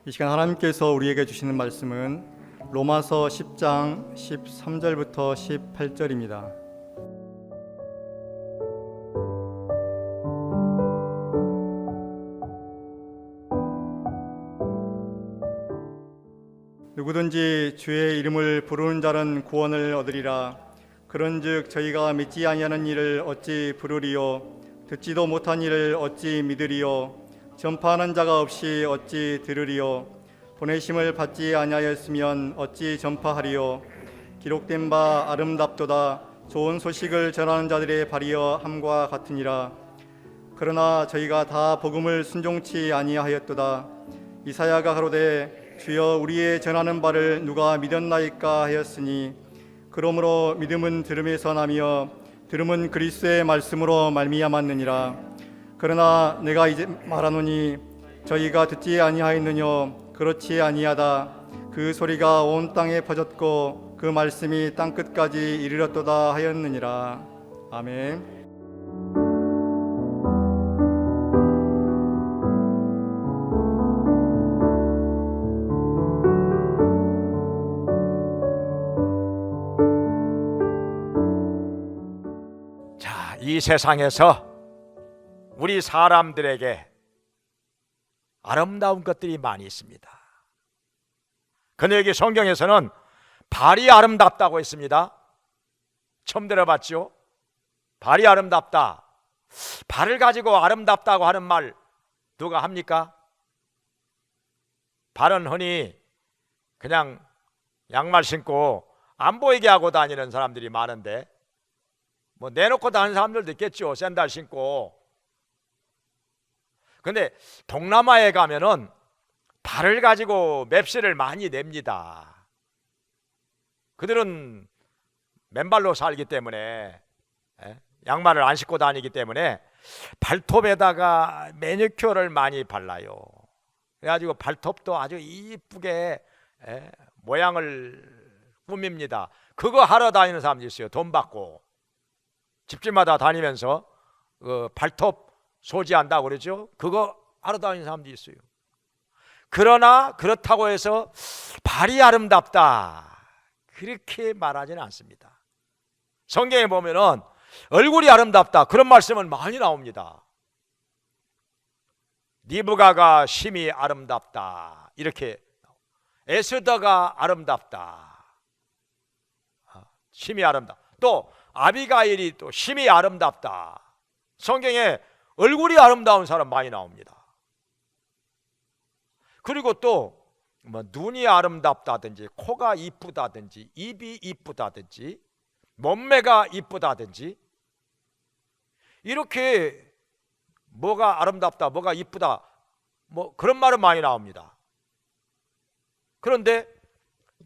이 시간 하나님께서 우리에게 주시는 말씀은 로마서 10장 13절부터 18절입니다. 누구든지 주의 이름을 부르는 자는 구원을 얻으리라. 그런즉 저희가 믿지 아니하는 일을 어찌 부르리요? 듣지도 못한 일을 어찌 믿으리요? 전파하는 자가 없이 어찌 들으리요? 보내심을 받지 아니하였으면 어찌 전파하리요? 기록된 바 아름답도다. 좋은 소식을 전하는 자들의 발이여 함과 같으니라. 그러나 저희가 다 복음을 순종치 아니하였도다. 이사야가 가로되 주여 우리의 전하는 바를 누가 믿었나이까 하였으니 그러므로 믿음은 들음에서 나며 들음은 그리스도의 말씀으로 말미암았느니라. 그러나 내가 이제 말하노니 저희가 듣지 아니하였느뇨? 그렇지 아니하다. 그 소리가 온 땅에 퍼졌고 그 말씀이 땅끝까지 이르렀도다 하였느니라. 아멘. 이 세상에서 우리 사람들에게 아름다운 것들이 많이 있습니다. 근데 여기 성경에서는 발이 아름답다고 했습니다. 처음 들어봤죠? 발이 아름답다. 발을 가지고 아름답다고 하는 말 누가 합니까? 발은 흔히 그냥 양말 신고 안 보이게 하고 다니는 사람들이 많은데 뭐 내놓고 다니는 사람들도 있겠죠. 샌들 신고. 근데 동남아에 가면은 발을 가지고 맵시를 많이 냅니다. 그들은 맨발로 살기 때문에 양말을 안 신고 다니기 때문에 발톱에다가 매니큐어를 많이 발라요. 그래가지고 발톱도 아주 이쁘게 모양을 꾸밉니다. 그거 하러 다니는 사람도 있어요. 돈 받고. 집집마다 다니면서 발톱 소지한다고 그러죠. 그거 하러 다니는 사람도 있어요. 그러나 그렇다고 해서 발이 아름답다 그렇게 말하지는 않습니다. 성경에 보면은 얼굴이 아름답다 그런 말씀은 많이 나옵니다. 리브가가 심히 아름답다 이렇게, 에스더가 아름답다 심히 아름답다, 또 아비가일이 또 심히 아름답다. 성경에 얼굴이 아름다운 사람 많이 나옵니다. 그리고 또 뭐 눈이 아름답다든지 코가 이쁘다든지 입이 이쁘다든지 몸매가 이쁘다든지 이렇게 뭐가 아름답다 뭐가 이쁘다 뭐 그런 말은 많이 나옵니다. 그런데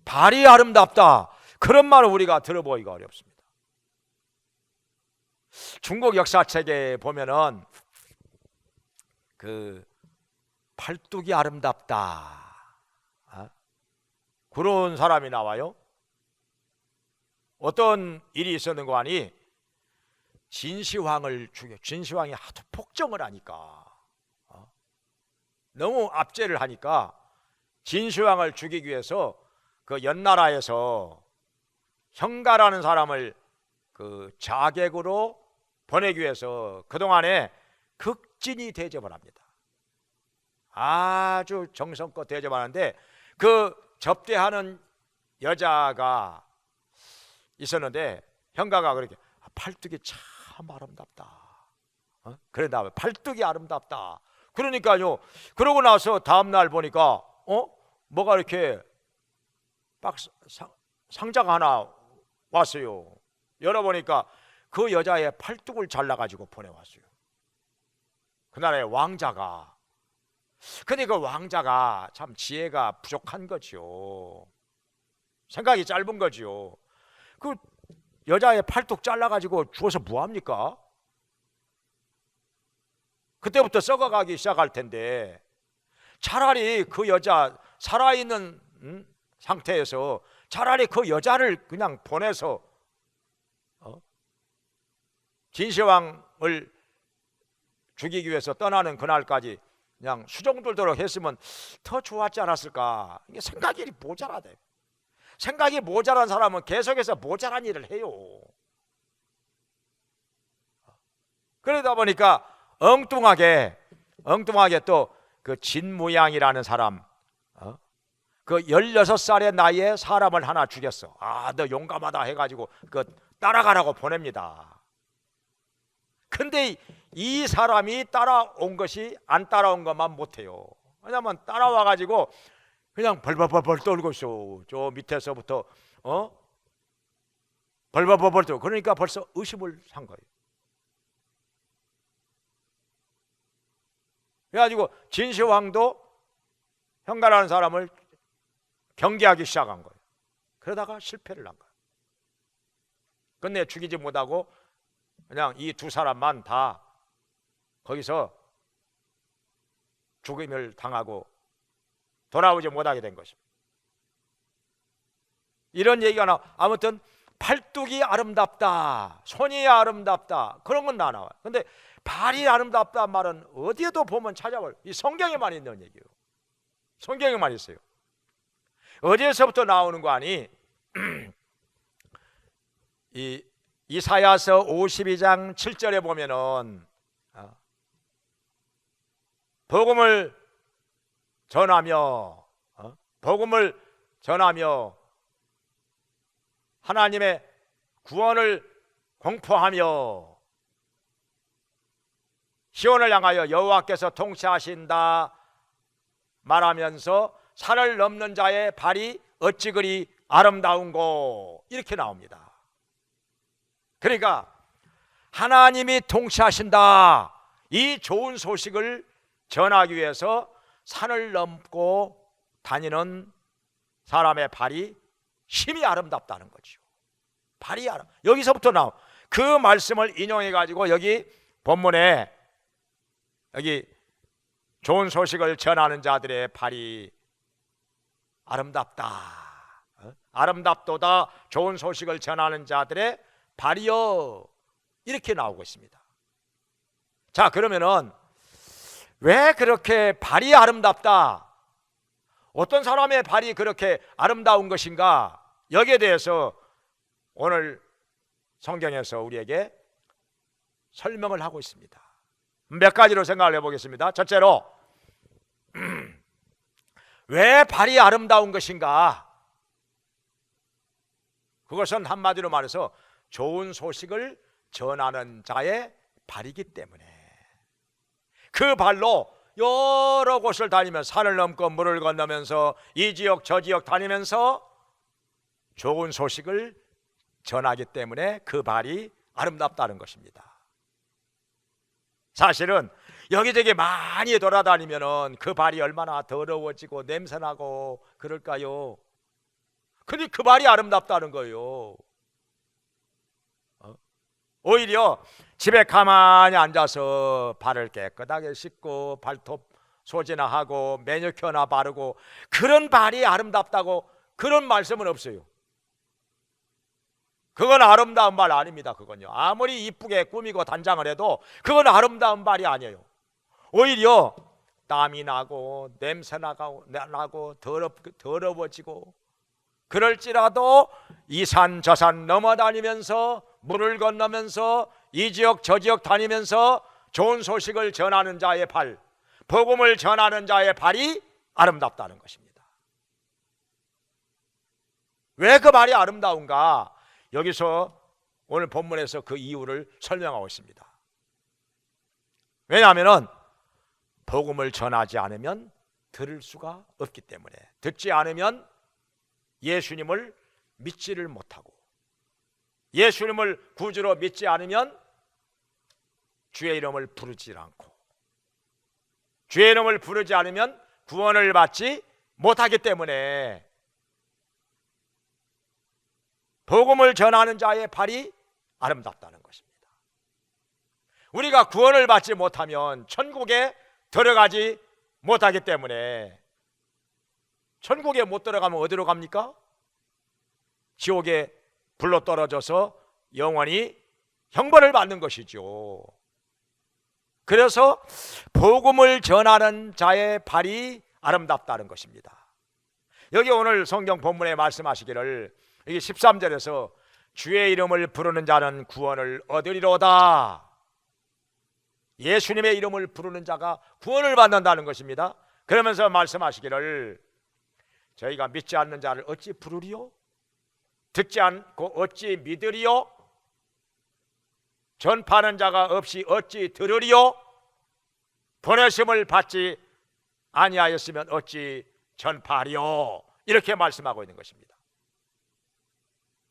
발이 아름답다 그런 말은 우리가 들어보기가 어렵습니다. 중국 역사책에 보면은 그 팔뚝이 아름답다 그런 사람이 나와요. 어떤 일이 있었는가 하니 진시황을 죽여, 진시황이 하도 폭정을 하니까 너무 압제를 하니까 진시황을 죽이기 위해서 그 연나라에서 형가라는 사람을 그 자객으로 보내기 위해서 그동안에 극진히 대접을 합니다. 아주 정성껏 대접하는데 그 접대하는 여자가 있었는데 형가가 그렇게 팔뚝이 참 아름답다 그래 다음에 팔뚝이 아름답다 그러니까요. 그러고 나서 다음날 보니까 뭐가 이렇게 박스 상자가 하나 왔어요. 열어보니까 그 여자의 팔뚝을 잘라가지고 보내왔어요. 그날의 왕자가. 근데 그 왕자가 참 지혜가 부족한 거죠. 생각이 짧은 거죠. 그 여자의 팔뚝 잘라가지고 주워서 뭐합니까? 그때부터 썩어가기 시작할 텐데 차라리 그 여자 살아있는 상태에서 차라리 그 여자를 그냥 보내서 진시황을 죽이기 위해서 떠나는 그날까지 그냥 수정들도록 했으면 더 좋았지 않았을까. 이게 생각이 모자라대. 생각이 모자란 사람은 계속해서 모자란 일을 해요. 그러다 보니까 엉뚱하게 또 그 진무양이라는 사람, 그 16살의 나이에 사람을 하나 죽였어. 아, 너 용감하다 해가지고 그 따라가라고 보냅니다. 근데 이 사람이 따라온 것이 안 따라온 것만 못해요. 왜냐면 따라와가지고 그냥 벌벌벌벌 떨고 있어. 저 밑에서부터 벌벌벌벌 떨고. 그러니까 벌써 의심을 산 거예요. 그래가지고 진시황도 현가라는 사람을 경계하기 시작한 거예요. 그러다가 실패를 한 거예요. 끝내 죽이지 못하고 그냥 이 두 사람만 다 거기서 죽임을 당하고 돌아오지 못하게 된 것입니다. 이런 얘기가 나와. 아무튼 팔뚝이 아름답다, 손이 아름답다, 그런 건 다 나와요. 근데 발이 아름답다 말은 어디에도 보면 찾아볼, 이 성경에만 있는 얘기예요. 성경에만 있어요. 어디에서부터 나오는 거 아니? 이 이사야서 52장 7절에 보면은 복음을 전하며 하나님의 구원을 공포하며 시온을 향하여 여호와께서 통치하신다 말하면서 산을 넘는 자의 발이 어찌 그리 아름다운고, 이렇게 나옵니다. 그러니까 하나님이 통치하신다, 이 좋은 소식을 전하기 위해서 산을 넘고 다니는 사람의 발이 힘이 아름답다는 거죠. 발이 여기서부터 나와. 그 말씀을 인용해 가지고 여기 본문에 여기 좋은 소식을 전하는 자들의 발이 아름답다, 아름답도다 좋은 소식을 전하는 자들의 발이요, 이렇게 나오고 있습니다. 자, 그러면은 왜 그렇게 발이 아름답다, 어떤 사람의 발이 그렇게 아름다운 것인가, 여기에 대해서 오늘 성경에서 우리에게 설명을 하고 있습니다. 몇 가지로 생각을 해보겠습니다. 첫째로, 왜 발이 아름다운 것인가? 그것은 한마디로 말해서 좋은 소식을 전하는 자의 발이기 때문에, 그 발로 여러 곳을 다니면서 산을 넘고 물을 건너면서 이 지역 저 지역 다니면서 좋은 소식을 전하기 때문에 그 발이 아름답다는 것입니다. 사실은 여기저기 많이 돌아다니면은 그 발이 얼마나 더러워지고 냄새나고 그럴까요? 근데 그 발이 아름답다는 거예요. 오히려 집에 가만히 앉아서 발을 깨끗하게 씻고 발톱 소지나 하고 매니큐어나 바르고, 그런 발이 아름답다고 그런 말씀은 없어요. 그건 아름다운 발 아닙니다. 그건요, 아무리 이쁘게 꾸미고 단장을 해도 그건 아름다운 발이 아니에요. 오히려 땀이 나고 냄새 나고 더러워지고, 그럴지라도 이 산 저 산 넘어다니면서 물을 건너면서 이 지역 저 지역 다니면서 좋은 소식을 전하는 자의 발, 복음을 전하는 자의 발이 아름답다는 것입니다. 왜 그 발이 아름다운가? 여기서 오늘 본문에서 그 이유를 설명하고 있습니다. 왜냐하면 복음을 전하지 않으면 들을 수가 없기 때문에, 듣지 않으면 예수님을 믿지를 못하고, 예수님을 구주로 믿지 않으면 주의 이름을 부르지 않고, 주의 이름을 부르지 않으면 구원을 받지 못하기 때문에 복음을 전하는 자의 발이 아름답다는 것입니다. 우리가 구원을 받지 못하면 천국에 들어가지 못하기 때문에, 천국에 못 들어가면 어디로 갑니까? 지옥에 불로 떨어져서 영원히 형벌을 받는 것이죠. 그래서 복음을 전하는 자의 발이 아름답다는 것입니다. 여기 오늘 성경 본문에 말씀하시기를 여기 13절에서 주의 이름을 부르는 자는 구원을 얻으리로다. 예수님의 이름을 부르는 자가 구원을 받는다는 것입니다. 그러면서 말씀하시기를 저희가 믿지 않는 자를 어찌 부르리요? 듣지 않고 어찌 믿으리요? 전파하는 자가 없이 어찌 들으리요? 보내심을 받지 아니하였으면 어찌 전파하리요? 이렇게 말씀하고 있는 것입니다.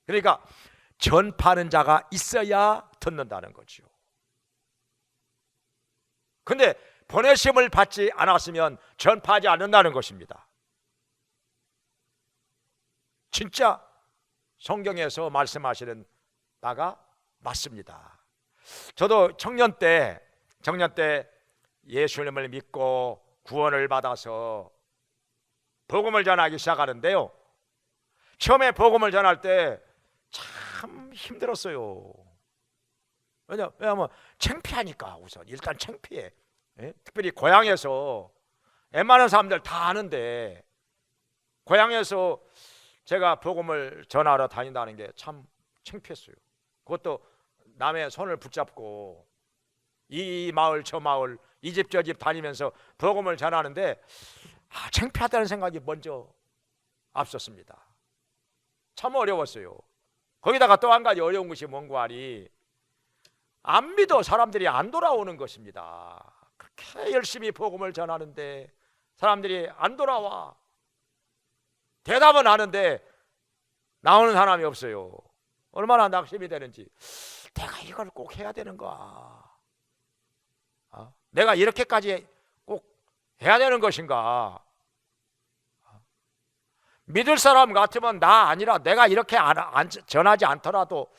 그러니까 전파하는 자가 있어야 듣는다는 거죠. 근데 보내심을 받지 않았으면 전파하지 않는다는 것입니다. 진짜 성경에서 말씀하시는 바가 맞습니다. 저도 청년 때 예수님을 믿고 구원을 받아서 복음을 전하기 시작하는데요, 처음에 복음을 전할 때 참 힘들었어요. 왜냐하면 창피하니까. 우선 일단 창피해. 예? 특별히 고향에서 웬만한 사람들 다 아는데 고향에서 제가 복음을 전하러 다닌다는 게 참 창피했어요. 그것도 남의 손을 붙잡고 이 마을 저 마을 이 집 저 집 다니면서 복음을 전하는데 창피하다는 생각이 먼저 앞섰습니다. 참 어려웠어요. 거기다가 또 한 가지 어려운 것이 뭔고 하니 안 믿어 사람들이 안 돌아오는 것입니다. 그렇게 열심히 복음을 전하는데 사람들이 안 돌아와. 대답은 하는데 나오는 사람이 없어요. 얼마나 낙심이 되는지. 내가 이걸 꼭 해야 되는가? 내가 이렇게까지 꼭 해야 되는 것인가? 믿을 사람 같으면 나 아니라 내가 이렇게 전하지 않더라도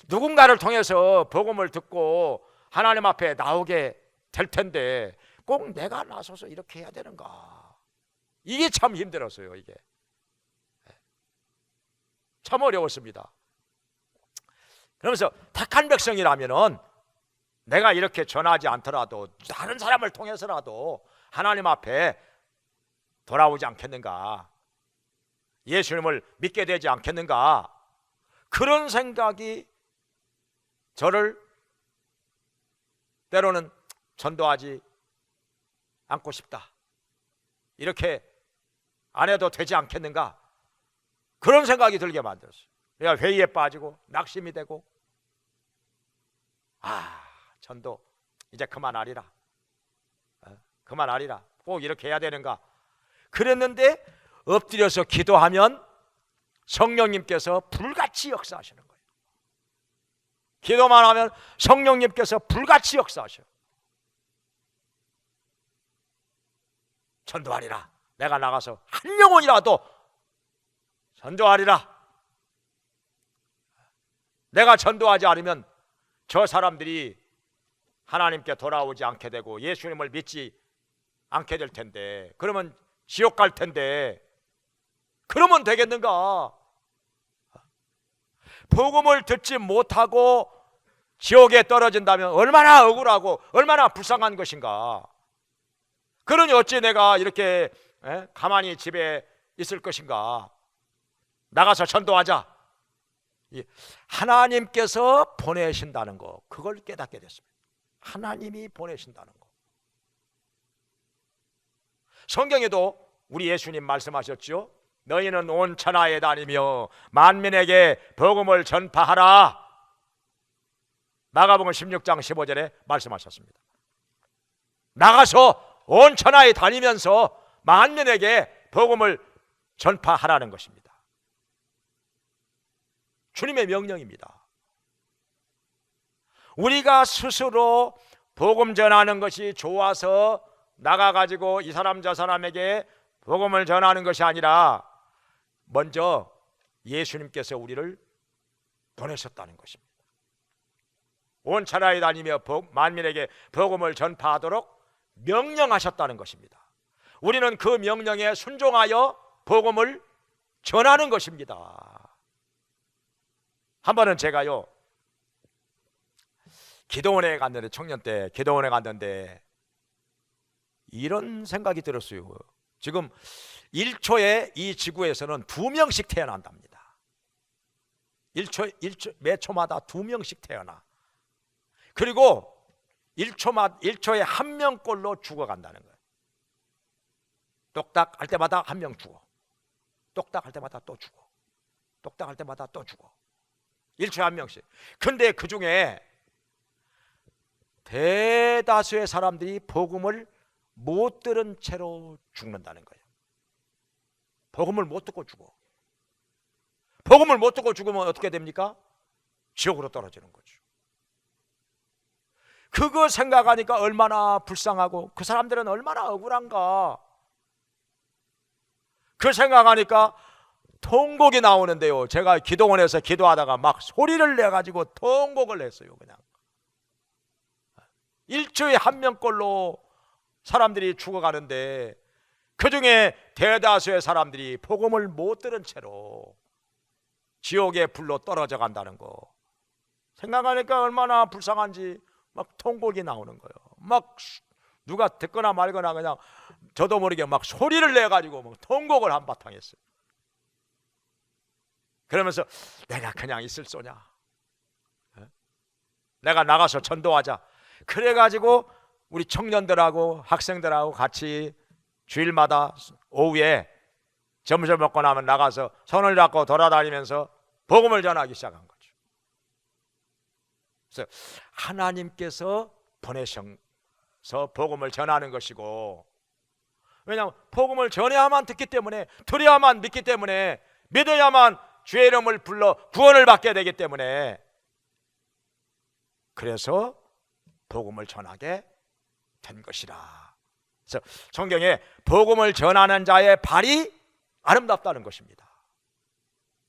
누군가를 통해서 복음을 듣고 하나님 앞에 나오게 될 텐데 꼭 내가 나서서 이렇게 해야 되는가? 이게 참 힘들었어요. 이게 참 어려웠습니다. 그러면서 택한 백성이라면은 내가 이렇게 전하지 않더라도 다른 사람을 통해서라도 하나님 앞에 돌아오지 않겠는가? 예수님을 믿게 되지 않겠는가? 그런 생각이 저를 때로는 전도하지 않고 싶다, 이렇게 안 해도 되지 않겠는가? 그런 생각이 들게 만들었어요. 내가 회의에 빠지고 낙심이 되고 전도 이제 그만하리라, 그만하리라, 꼭 이렇게 해야 되는가? 그랬는데 엎드려서 기도하면 성령님께서 불같이 역사하시는 거예요. 기도만 하면 성령님께서 불같이 역사하셔요. 전도하리라. 내가 나가서 한 영혼이라도 전도하리라. 내가 전도하지 않으면 저 사람들이 하나님께 돌아오지 않게 되고 예수님을 믿지 않게 될 텐데, 그러면 지옥 갈 텐데 그러면 되겠는가? 복음을 듣지 못하고 지옥에 떨어진다면 얼마나 억울하고 얼마나 불쌍한 것인가? 그러니 어찌 내가 이렇게 가만히 집에 있을 것인가? 나가서 전도하자. 하나님께서 보내신다는 거, 그걸 깨닫게 됐습니다. 하나님이 보내신다는 거. 성경에도 우리 예수님 말씀하셨죠. 너희는 온 천하에 다니며 만민에게 복음을 전파하라. 마가복음 16장 15절에 말씀하셨습니다. 나가서 온 천하에 다니면서 만민에게 복음을 전파하라는 것입니다. 주님의 명령입니다. 우리가 스스로 복음 전하는 것이 좋아서 나가가지고 이 사람 저 사람에게 복음을 전하는 것이 아니라 먼저 예수님께서 우리를 보내셨다는 것입니다. 온 천하에 다니며 만민에게 복음을 전파하도록 명령하셨다는 것입니다. 우리는 그 명령에 순종하여 복음을 전하는 것입니다. 한 번은 제가요, 기도원에 갔는데, 청년 때 기도원에 갔는데 이런 생각이 들었어요. 지금 1초에 이 지구에서는 2명씩 태어난답니다. 1초 매 초마다 2명씩 태어나. 그리고 1초에 1명꼴로 죽어간다는 거예요. 똑딱 할 때마다 1명 죽어. 똑딱 할 때마다 또 죽어. 똑딱 할 때마다 또 죽어. 1초에 1명씩. 근데 그 중에 대다수의 사람들이 복음을 못 들은 채로 죽는다는 거예요. 복음을 못 듣고 죽어. 복음을 못 듣고 죽으면 어떻게 됩니까? 지옥으로 떨어지는 거죠. 그거 생각하니까 얼마나 불쌍하고 그 사람들은 얼마나 억울한가. 그 생각하니까 통곡이 나오는데요. 제가 기도원에서 기도하다가 막 소리를 내가지고 통곡을 했어요. 그냥 1초에 1명꼴로 사람들이 죽어가는데 그 중에 대다수의 사람들이 복음을 못 들은 채로 지옥의 불로 떨어져 간다는 거 생각하니까 얼마나 불쌍한지 막 통곡이 나오는 거예요. 막 누가 듣거나 말거나 그냥 저도 모르게 막 소리를 내가지고 막 통곡을 한바탕 했어요. 그러면서 내가 그냥 있을 소냐, 내가 나가서 전도하자. 그래가지고 우리 청년들하고 학생들하고 같이 주일마다 오후에 점심 먹고 나면 나가서 손을 잡고 돌아다니면서 복음을 전하기 시작한 거죠. 그래서 하나님께서 보내셔서 복음을 전하는 것이고, 왜냐하면 복음을 전해야만 듣기 때문에, 들어야만 믿기 때문에, 믿어야만 주의 이름을 불러 구원을 받게 되기 때문에, 그래서 복음을 전하게 된 것이라. 그래서 성경에 복음을 전하는 자의 발이 아름답다는 것입니다.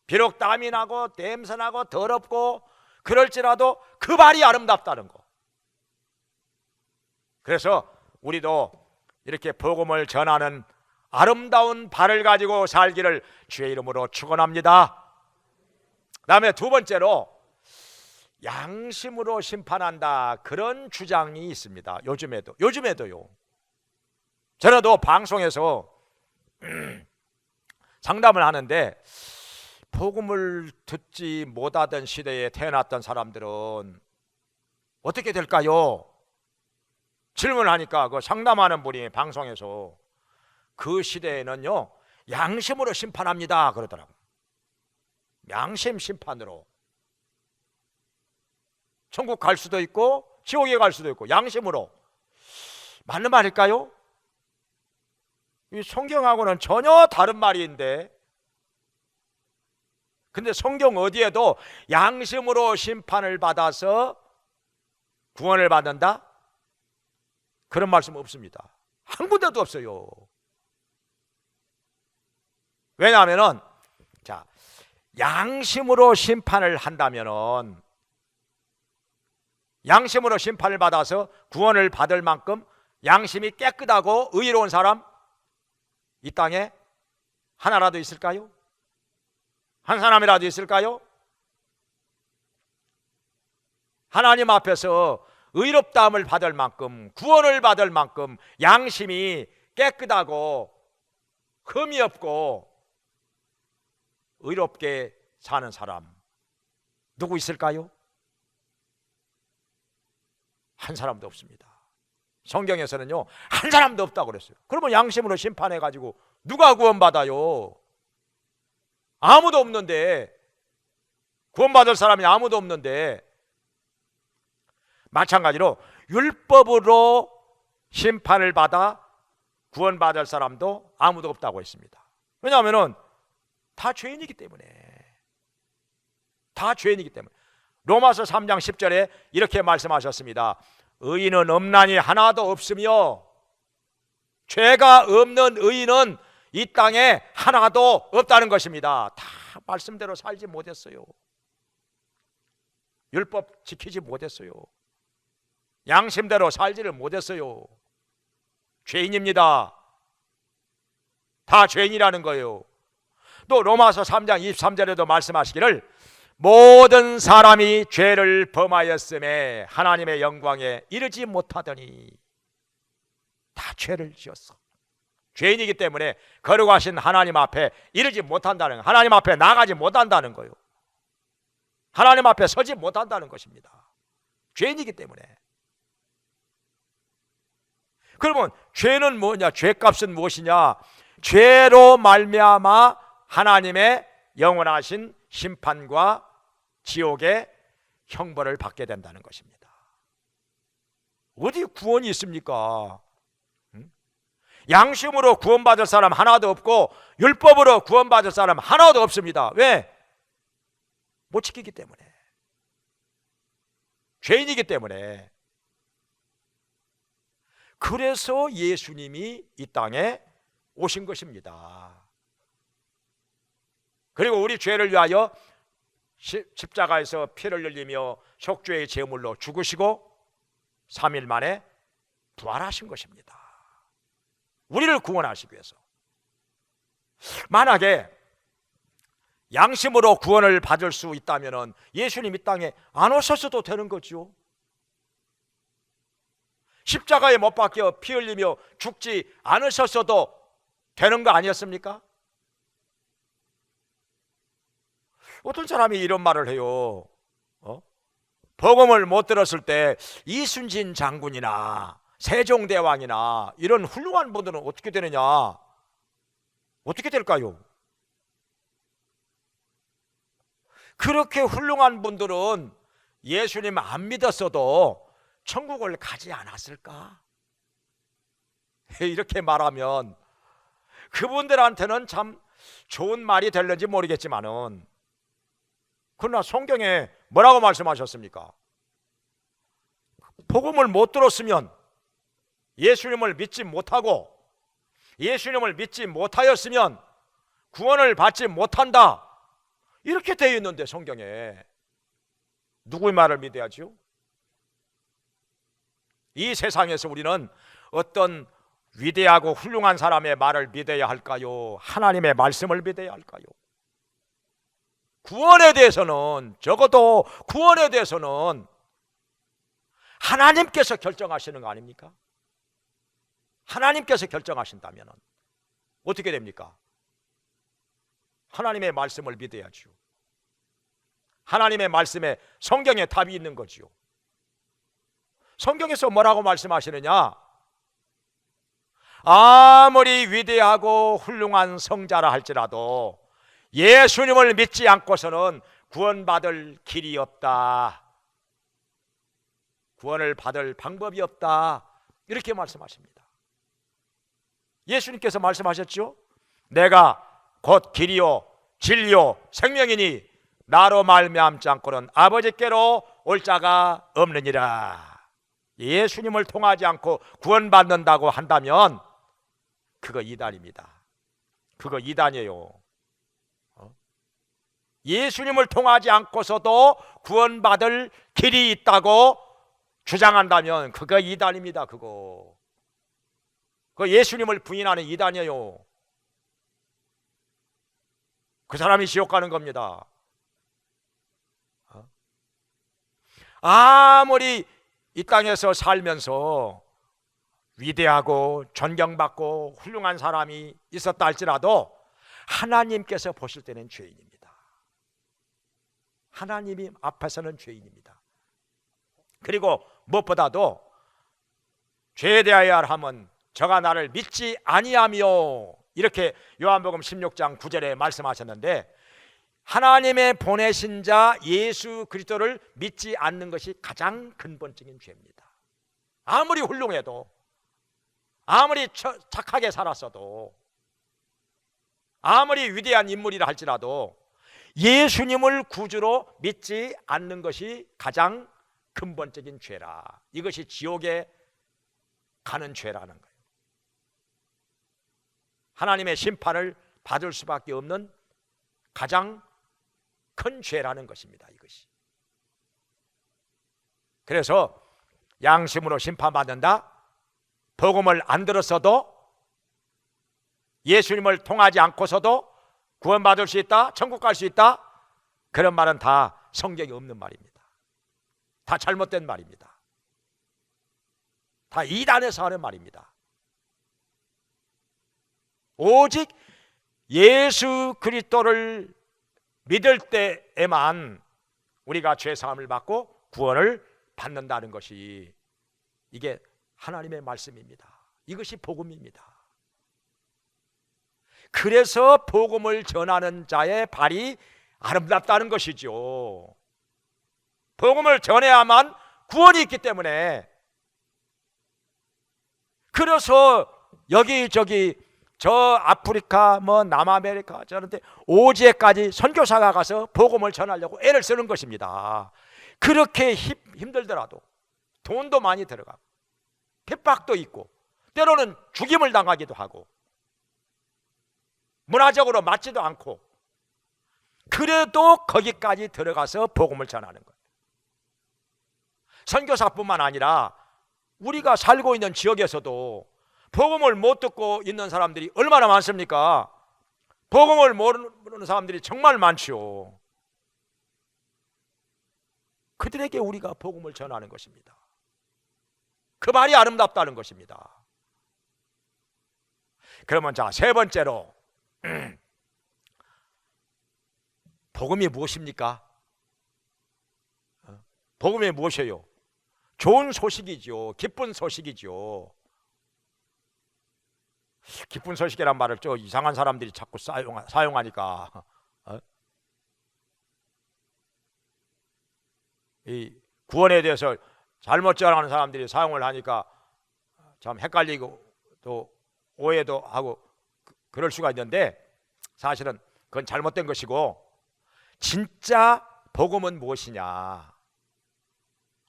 비록 땀이 나고 냄새나고 더럽고 그럴지라도 그 발이 아름답다는 거. 그래서 우리도 이렇게 복음을 전하는 아름다운 발을 가지고 살기를 주의 이름으로 축원합니다. 그다음에 두 번째로 양심으로 심판한다, 그런 주장이 있습니다. 요즘에도요. 전에도 방송에서 상담을 하는데, 복음을 듣지 못하던 시대에 태어났던 사람들은 어떻게 될까요? 질문하니까 그 상담하는 분이 방송에서 그 시대에는요 양심으로 심판합니다 그러더라고요. 양심 심판으로. 천국 갈 수도 있고 지옥에 갈 수도 있고 양심으로. 맞는 말일까요? 이 성경하고는 전혀 다른 말인데, 근데 성경 어디에도 양심으로 심판을 받아서 구원을 받는다? 그런 말씀 없습니다. 한 군데도 없어요. 왜냐하면은 자, 양심으로 심판을 한다면은, 양심으로 심판을 받아서 구원을 받을 만큼 양심이 깨끗하고 의로운 사람 이 땅에 하나라도 있을까요? 한 사람이라도 있을까요? 하나님 앞에서 의롭다함을 받을 만큼, 구원을 받을 만큼 양심이 깨끗하고 흠이 없고 의롭게 사는 사람 누구 있을까요? 한 사람도 없습니다. 성경에서는요 한 사람도 없다고 그랬어요. 그러면 양심으로 심판해가지고 누가 구원받아요? 아무도 없는데, 구원받을 사람이 아무도 없는데. 마찬가지로 율법으로 심판을 받아 구원받을 사람도 아무도 없다고 했습니다. 왜냐하면 다 죄인이기 때문에. 다 죄인이기 때문에. 로마서 3장 10절에 이렇게 말씀하셨습니다. 의인은 없나니 하나도 없으며, 죄가 없는 의인은 이 땅에 하나도 없다는 것입니다. 다 말씀대로 살지 못했어요. 율법 지키지 못했어요. 양심대로 살지를 못했어요. 죄인입니다. 다 죄인이라는 거예요. 또 로마서 3장 23절에도 말씀하시기를 모든 사람이 죄를 범하였음에 하나님의 영광에 이르지 못하더니 다 죄를 지었어. 죄인이기 때문에 거룩하신 하나님 앞에 이르지 못한다는, 하나님 앞에 나가지 못한다는 거예요. 하나님 앞에 서지 못한다는 것입니다. 죄인이기 때문에. 그러면 죄는 뭐냐? 죄값은 무엇이냐? 죄로 말미암아 하나님의 영원하신 심판과 지옥의 형벌을 받게 된다는 것입니다. 어디 구원이 있습니까? 양심으로 구원받을 사람 하나도 없고 율법으로 구원받을 사람 하나도 없습니다. 왜? 못 지키기 때문에. 죄인이기 때문에. 그래서 예수님이 이 땅에 오신 것입니다. 그리고 우리 죄를 위하여 십자가에서 피를 흘리며 속죄의 제물로 죽으시고 3일 만에 부활하신 것입니다. 우리를 구원하시기 위해서. 만약에 양심으로 구원을 받을 수 있다면 예수님 이 땅에 안 오셨어도 되는 거죠. 십자가에 못 박혀 피 흘리며 죽지 않으셨어도 되는 거 아니었습니까? 어떤 사람이 이런 말을 해요. 복음을 못 들었을 때 이순신 장군이나 세종대왕이나 이런 훌륭한 분들은 어떻게 되느냐? 어떻게 될까요? 그렇게 훌륭한 분들은 예수님 안 믿었어도 천국을 가지 않았을까? 이렇게 말하면 그분들한테는 참 좋은 말이 될는지 모르겠지만은, 그러나 성경에 뭐라고 말씀하셨습니까? 복음을 못 들었으면, 예수님을 믿지 못하고 예수님을 믿지 못하였으면 구원을 받지 못한다, 이렇게 되어 있는데 성경에 누구의 말을 믿어야죠? 이 세상에서 우리는 어떤 위대하고 훌륭한 사람의 말을 믿어야 할까요? 하나님의 말씀을 믿어야 할까요? 구원에 대해서는, 적어도 구원에 대해서는 하나님께서 결정하시는 거 아닙니까? 하나님께서 결정하신다면 어떻게 됩니까? 하나님의 말씀을 믿어야죠. 하나님의 말씀에 성경에 답이 있는 거지요. 성경에서 뭐라고 말씀하시느냐? 아무리 위대하고 훌륭한 성자라 할지라도 예수님을 믿지 않고서는 구원받을 길이 없다, 구원을 받을 방법이 없다, 이렇게 말씀하십니다. 예수님께서 말씀하셨죠? 내가 곧 길이요 진리요 생명이니 나로 말미암지 않고는 아버지께로 올 자가 없느니라. 예수님을 통하지 않고 구원받는다고 한다면 그거 이단입니다. 그거 이단이에요. 예수님을 통하지 않고서도 구원받을 길이 있다고 주장한다면 그거 이단입니다. 그거 예수님을 부인하는 이단이에요. 그 사람이 지옥 가는 겁니다. 아무리 이 땅에서 살면서 위대하고 존경받고 훌륭한 사람이 있었다 할지라도 하나님께서 보실 때는 죄인입니다. 하나님이 앞에서는 죄인입니다. 그리고 무엇보다도 죄에 대하여 하면 저가 나를 믿지 아니하며, 이렇게 요한복음 16장 9절에 말씀하셨는데, 하나님의 보내신 자 예수 그리스도를 믿지 않는 것이 가장 근본적인 죄입니다. 아무리 훌륭해도, 아무리 착하게 살았어도, 아무리 위대한 인물이라 할지라도 예수님을 구주로 믿지 않는 것이 가장 근본적인 죄라. 이것이 지옥에 가는 죄라는 거예요. 하나님의 심판을 받을 수밖에 없는 가장 큰 죄라는 것입니다. 이것이. 그래서 양심으로 심판받는다, 복음을 안 들었어도, 예수님을 통하지 않고서도 구원받을 수 있다, 천국 갈 수 있다, 그런 말은 다 성경에 없는 말입니다. 다 잘못된 말입니다. 다 이단에서 하는 말입니다. 오직 예수 그리스도를 믿을 때에만 우리가 죄사함을 받고 구원을 받는다는 것이, 이게 하나님의 말씀입니다. 이것이 복음입니다. 그래서 복음을 전하는 자의 발이 아름답다는 것이죠. 복음을 전해야만 구원이 있기 때문에. 그래서 여기저기 저 아프리카 남아메리카 저런데 오지에까지 선교사가 가서 복음을 전하려고 애를 쓰는 것입니다. 그렇게 힘들더라도 돈도 많이 들어가고 핍박도 있고 때로는 죽임을 당하기도 하고 문화적으로 맞지도 않고, 그래도 거기까지 들어가서 복음을 전하는 거예요. 선교사뿐만 아니라 우리가 살고 있는 지역에서도 복음을 못 듣고 있는 사람들이 얼마나 많습니까? 복음을 모르는 사람들이 정말 많지요. 그들에게 우리가 복음을 전하는 것입니다. 그 말이 아름답다는 것입니다. 그러면 자, 세 번째로 복음이 무엇입니까? 복음이 무엇이에요? 좋은 소식이죠. 기쁜 소식이죠. 기쁜 소식이란 말을 좀 이상한 사람들이 자꾸 사용하니까 이 구원에 대해서 잘못 전하는 사람들이 사용을 하니까 참 헷갈리고 또 오해도 하고 그럴 수가 있는데, 사실은 그건 잘못된 것이고, 진짜 복음은 무엇이냐?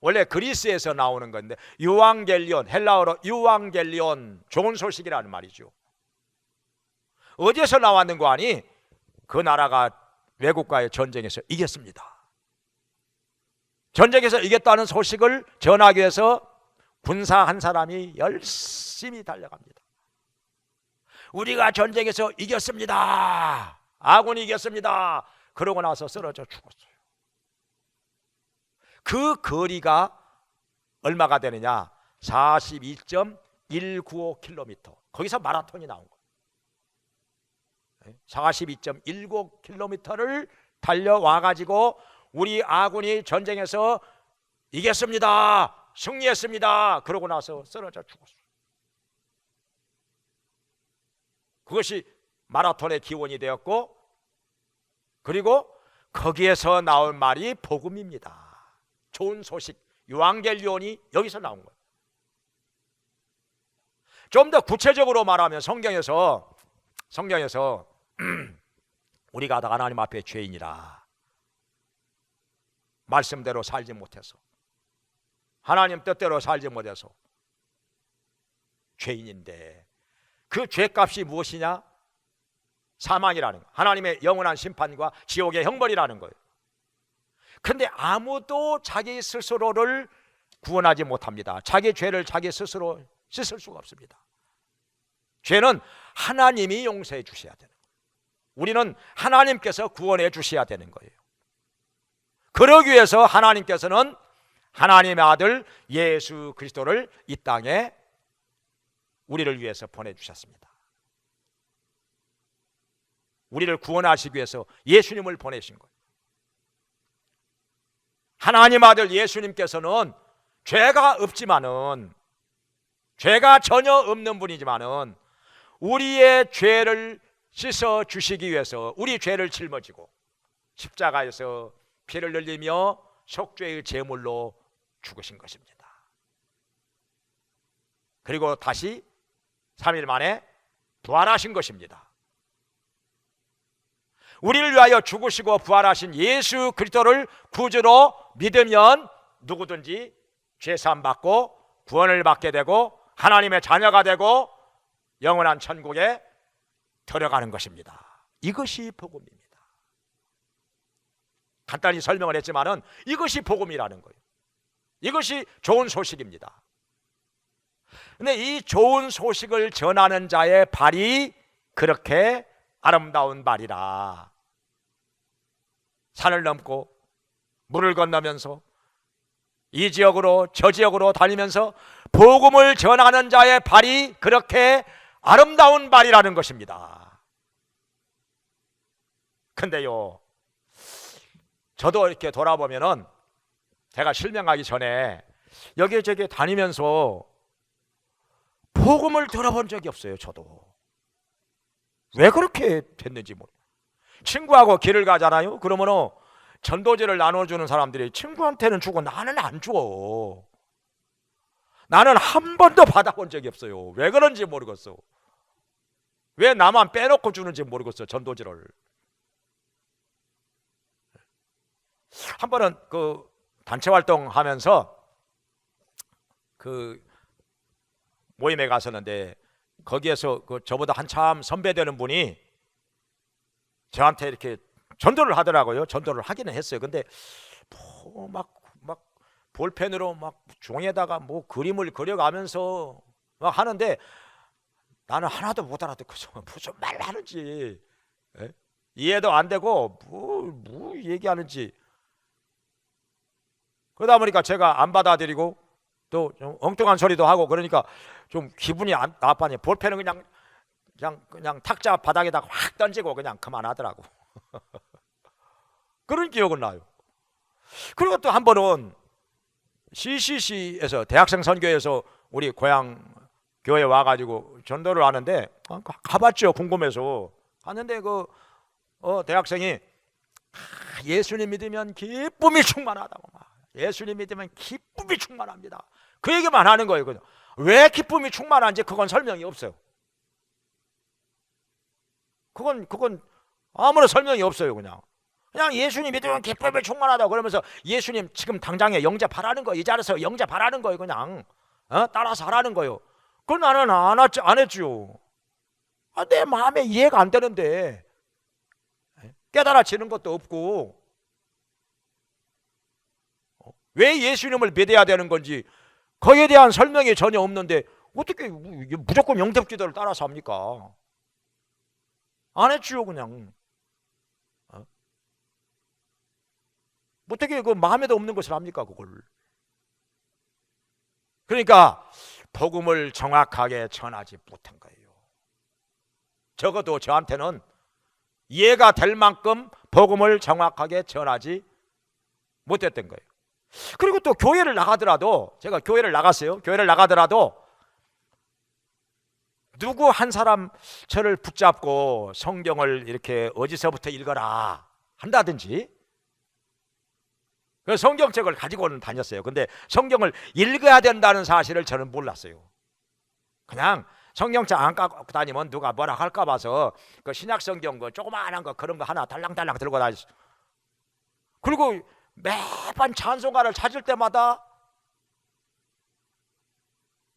원래 그리스에서 나오는 건데 유앙겔리온, 헬라어로 유앙겔리온, 좋은 소식이라는 말이죠. 어디에서 나왔는 거 아니? 그 나라가 외국과의 전쟁에서 이겼습니다. 전쟁에서 이겼다는 소식을 전하기 위해서 군사 한 사람이 열심히 달려갑니다. 우리가 전쟁에서 이겼습니다. 아군이 이겼습니다. 그러고 나서 쓰러져 죽었어요. 그 거리가 얼마가 되느냐? 42.195km. 거기서 마라톤이 나온 거예요. 42.195km를 달려와 가지고 우리 아군이 전쟁에서 이겼습니다. 승리했습니다. 그러고 나서 쓰러져 죽었어요. 그것이 마라톤의 기원이 되었고, 그리고 거기에서 나온 말이 복음입니다. 좋은 소식, 유앙겔리온이 여기서 나온 거예요. 좀 더 구체적으로 말하면 성경에서 우리가 다 하나님 앞에 죄인이라, 말씀대로 살지 못해서, 하나님 뜻대로 살지 못해서 죄인인데, 그 죄값이 무엇이냐? 사망이라는 거, 하나님의 영원한 심판과 지옥의 형벌이라는 거예요. 그런데 아무도 자기 스스로를 구원하지 못합니다. 자기 죄를 자기 스스로 씻을 수가 없습니다. 죄는 하나님이 용서해 주셔야 되는 거예요. 우리는 하나님께서 구원해 주셔야 되는 거예요. 그러기 위해서 하나님께서는 하나님의 아들 예수 그리스도를 이 땅에 우리를 위해서 보내주셨습니다. 우리를 구원하시기 위해서 예수님을 보내신 거예요. 하나님 아들 예수님께서는 죄가 없지만은, 죄가 전혀 없는 분이지만은 우리의 죄를 씻어 주시기 위해서 우리 죄를 짊어지고 십자가에서 피를 흘리며 속죄의 제물로 죽으신 것입니다. 그리고 다시 3일 만에 부활하신 것입니다. 우리를 위하여 죽으시고 부활하신 예수 그리스도를 구주로 믿으면 누구든지 죄사함 받고 구원을 받게 되고 하나님의 자녀가 되고 영원한 천국에 들어가는 것입니다. 이것이 복음입니다. 간단히 설명을 했지만은 이것이 복음이라는 거예요. 이것이 좋은 소식입니다. 근데 이 좋은 소식을 전하는 자의 발이 그렇게 아름다운 발이라 산을 넘고 물을 건너면서 이 지역으로 저 지역으로 다니면서 복음을 전하는 자의 발이 그렇게 아름다운 발이라는 것입니다. 근데요, 저도 이렇게 돌아보면은 제가 실명하기 전에 여기저기 다니면서 복음을 들어본 적이 없어요. 저도 왜 그렇게 됐는지 모르겠어요. 친구하고 길을 가잖아요. 그러면은 전도지를 나눠주는 사람들이 친구한테는 주고 나는 안 줘. 나는 한 번도 받아본 적이 없어요. 왜 그런지 모르겠어. 왜 나만 빼놓고 주는지 모르겠어. 전도지를. 한 번은 그 단체 활동하면서 그 모임에 갔었는데 거기에서 그 저보다 한참 선배되는 분이 저한테 이렇게 전도를 하더라고요. 전도를 하기는 했어요. 근데 막 볼펜으로 막 종이에다가 뭐 그림을 그려가면서 막 하는데 나는 하나도 못 알아듣고서 무슨 말을 하는지 이해도 안 되고 뭐 얘기하는지. 그러다 보니까 제가 안 받아들이고 또 좀 엉뚱한 소리도 하고 그러니까 좀 기분이 나빠요. 볼펜은 그냥 탁자 바닥에다가 확 던지고 그냥 그만하더라고. 그런 기억은 나요. 그리고 또 한 번은 CCC에서 대학생 선교에서 우리 고향 교회 와가지고 전도를 하는데 가봤죠. 궁금해서 갔는데 그 대학생이 예수님 믿으면 기쁨이 충만하다고 막 예수님 믿으면 기쁨이 충만합니다. 그 얘기만 하는 거예요. 왜 기쁨이 충만한지 그건 설명이 없어요. 그건 아무런 설명이 없어요. 그냥 예수님 믿으면 기쁨이 충만하다고 그러면서 예수님 지금 당장에 영접하라는 거예요. 이 자리에서 영접하라는 거예요. 그냥 따라서 하라는 거예요. 그건 나는 안 했죠. 내 마음에 이해가 안 되는데 깨달아지는 것도 없고 왜 예수님을 믿어야 되는 건지 거기에 대한 설명이 전혀 없는데 어떻게 무조건 영접기도를 따라서 합니까? 안 했죠. 그냥 어떻게 그 마음에도 없는 것을 합니까? 그걸. 그러니까 복음을 정확하게 전하지 못한 거예요. 적어도 저한테는 이해가 될 만큼 복음을 정확하게 전하지 못했던 거예요. 그리고 또 교회를 나가더라도 제가 교회를 나갔어요. 교회를 나가더라도 누구 한 사람 저를 붙잡고 성경을 이렇게 어디서부터 읽어라 한다든지 그 성경책을 가지고는 다녔어요. 근데 성경을 읽어야 된다는 사실을 저는 몰랐어요. 그냥 성경책 안 갖고 다니면 누가 뭐라 할까 봐서 그 신약 성경 그 조그마한 거 그런 거 하나 달랑달랑 들고 다녔어요. 그리고 매번 찬송가를 찾을 때마다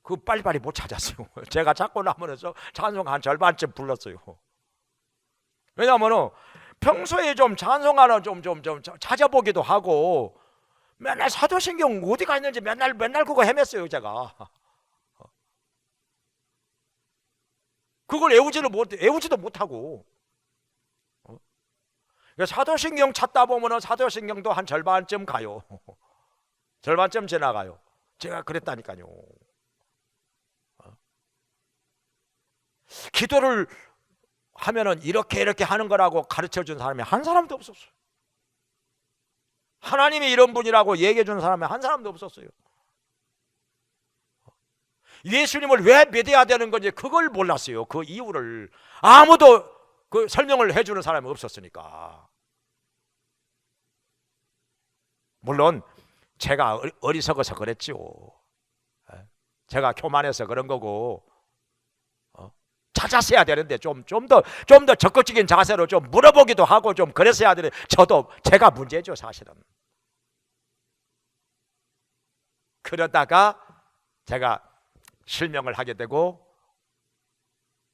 그 빨리빨리 못 찾았어요. 제가 찾고 나면서 찬송가 한 절반쯤 불렀어요. 왜냐하면 평소에 좀 찬송가는 좀 찾아보기도 하고 맨날 사도신경 어디가 있는지 맨날 그거 헤맸어요. 제가 그걸 외우지도 못하고 사도신경 찾다 보면 사도신경도 한 절반쯤 가요. 절반쯤 지나가요. 제가 그랬다니까요. 기도를 하면은 이렇게 하는 거라고 가르쳐 준 사람이 한 사람도 없었어요. 하나님이 이런 분이라고 얘기해 주는 사람이 한 사람도 없었어요. 예수님을 왜 믿어야 되는 건지 그걸 몰랐어요. 그 이유를 아무도 그 설명을 해주는 사람이 없었으니까. 물론 제가 어리석어서 그랬죠. 제가 교만해서 그런 거고 찾았어야 되는데 좀 더 적극적인 자세로 좀 물어보기도 하고 좀 그랬어야 되는데 제가 문제죠. 사실은. 그러다가 제가 실명을 하게 되고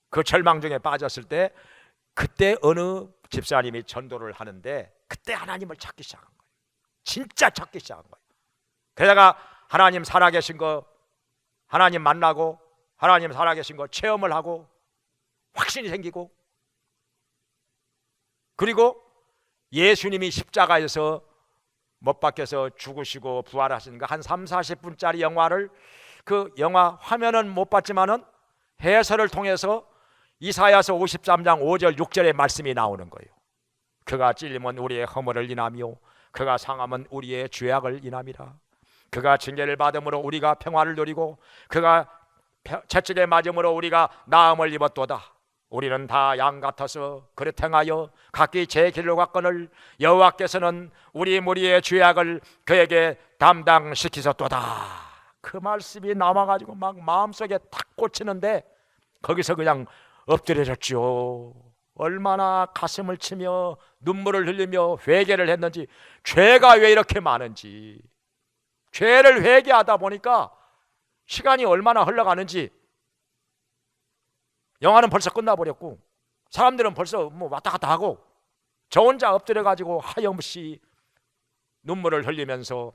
그 절망 중에 빠졌을 때 그때 어느 집사님이 전도를 하는데 그때 하나님을 찾기 시작한 거예요. 진짜 찾기 시작한 거예요. 게다가 하나님 살아계신 거 하나님 만나고 하나님 살아계신 거 체험을 하고 확신이 생기고 그리고 예수님이 십자가에서 못 박혀서 죽으시고 부활하신 한 30-40분짜리 영화를, 그 영화 화면은 못 봤지만은 해설을 통해서 이사야서 53장 5절 6절의 말씀이 나오는 거예요. 그가 찔림은 우리의 허물을 인하며 그가 상함은 우리의 죄악을 인함이라. 그가 징계를 받음으로 우리가 평화를 누리고 그가 채찍에 맞음으로 우리가 나음을 입었도다. 우리는 다 양 같아서 그릇 행하여 각기 제 길로 갔거늘 여호와께서는 우리 무리의 죄악을 그에게 담당시키셨도다. 그 말씀이 남아가지고 막 마음속에 탁 꽂히는데 거기서 그냥 엎드려졌죠. 얼마나 가슴을 치며 눈물을 흘리며 회개를 했는지, 죄가 왜 이렇게 많은지, 죄를 회개하다 보니까 시간이 얼마나 흘러가는지, 영화는 벌써 끝나버렸고 사람들은 벌써 뭐 왔다 갔다 하고 저 혼자 엎드려가지고 하염없이 눈물을 흘리면서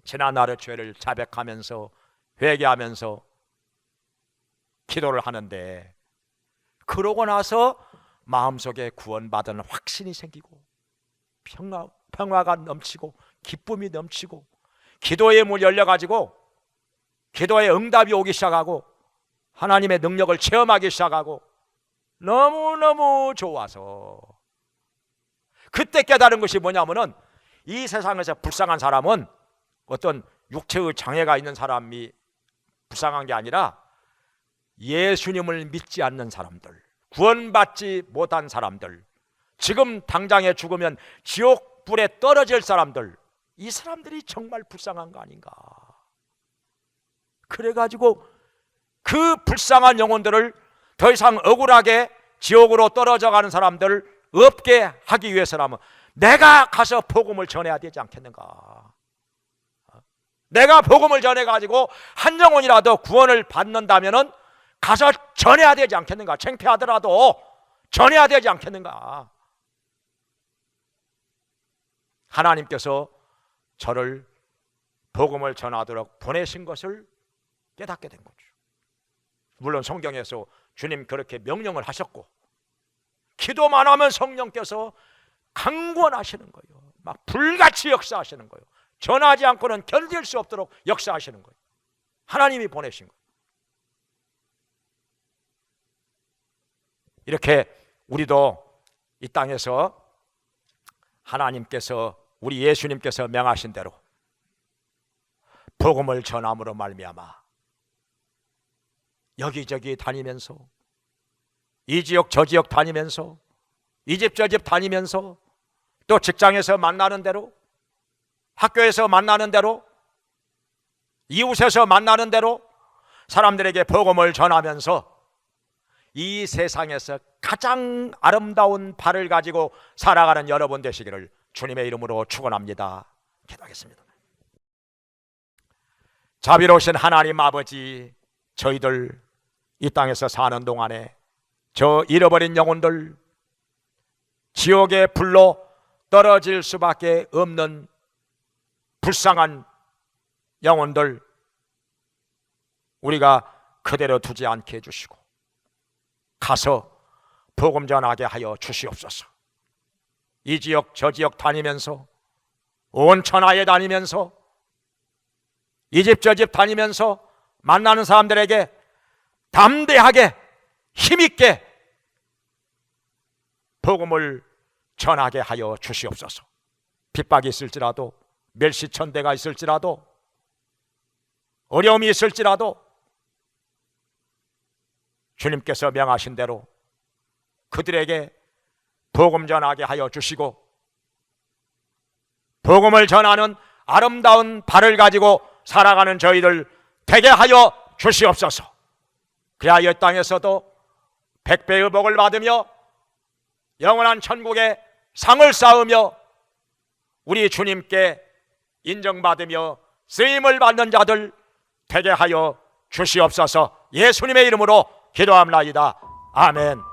지난날의 죄를 자백하면서 회개하면서 기도를 하는데, 그러고 나서 마음속에 구원받은 확신이 생기고 평화가 넘치고 기쁨이 넘치고 기도의 문이 열려가지고 기도의 응답이 오기 시작하고 하나님의 능력을 체험하기 시작하고 너무너무 좋아서, 그때 깨달은 것이 뭐냐면은 이 세상에서 불쌍한 사람은 어떤 육체의 장애가 있는 사람이 불쌍한 게 아니라 예수님을 믿지 않는 사람들, 구원받지 못한 사람들, 지금 당장에 죽으면 지옥불에 떨어질 사람들, 이 사람들이 정말 불쌍한 거 아닌가. 그래가지고 그 불쌍한 영혼들을 더 이상 억울하게 지옥으로 떨어져 가는 사람들을 없게 하기 위해서라면 내가 가서 복음을 전해야 되지 않겠는가. 내가 복음을 전해가지고 한 영혼이라도 구원을 받는다면은 가서 전해야 되지 않겠는가. 창피하더라도 전해야 되지 않겠는가. 하나님께서 저를 복음을 전하도록 보내신 것을 깨닫게 된 거죠. 물론 성경에서 주님 그렇게 명령을 하셨고 기도만 하면 성령께서 강권하시는 거예요. 막 불같이 역사하시는 거예요. 전하지 않고는 견딜 수 없도록 역사하시는 거예요. 하나님이 보내신 거예요. 이렇게 우리도 이 땅에서 하나님께서, 우리 예수님께서 명하신 대로 복음을 전함으로 말미암아 여기저기 다니면서, 이 지역 저 지역 다니면서, 이 집 저 집 다니면서, 또 직장에서 만나는 대로, 학교에서 만나는 대로, 이웃에서 만나는 대로 사람들에게 복음을 전하면서 이 세상에서 가장 아름다운 발을 가지고 살아가는 여러분 되시기를 주님의 이름으로 축원합니다. 기도하겠습니다. 자비로우신 하나님 아버지, 저희들 이 땅에서 사는 동안에 저 잃어버린 영혼들, 지옥의 불로 떨어질 수밖에 없는 불쌍한 영혼들, 우리가 그대로 두지 않게 해주시고 가서 복음 전하게 하여 주시옵소서. 이 지역 저 지역 다니면서, 온 천하에 다니면서, 이 집 저 집 다니면서 만나는 사람들에게 담대하게 힘있게 복음을 전하게 하여 주시옵소서. 핍박이 있을지라도, 멸시천대가 있을지라도, 어려움이 있을지라도 주님께서 명하신 대로 그들에게 복음 전하게 하여 주시고 복음을 전하는 아름다운 발을 가지고 살아가는 저희들 되게 하여 주시옵소서. 그리하여 이 땅에서도 백배의 복을 받으며 영원한 천국의 상을 쌓으며 우리 주님께 인정받으며 쓰임을 받는 자들 되게 하여 주시옵소서. 예수님의 이름으로 기도합니다. 아멘.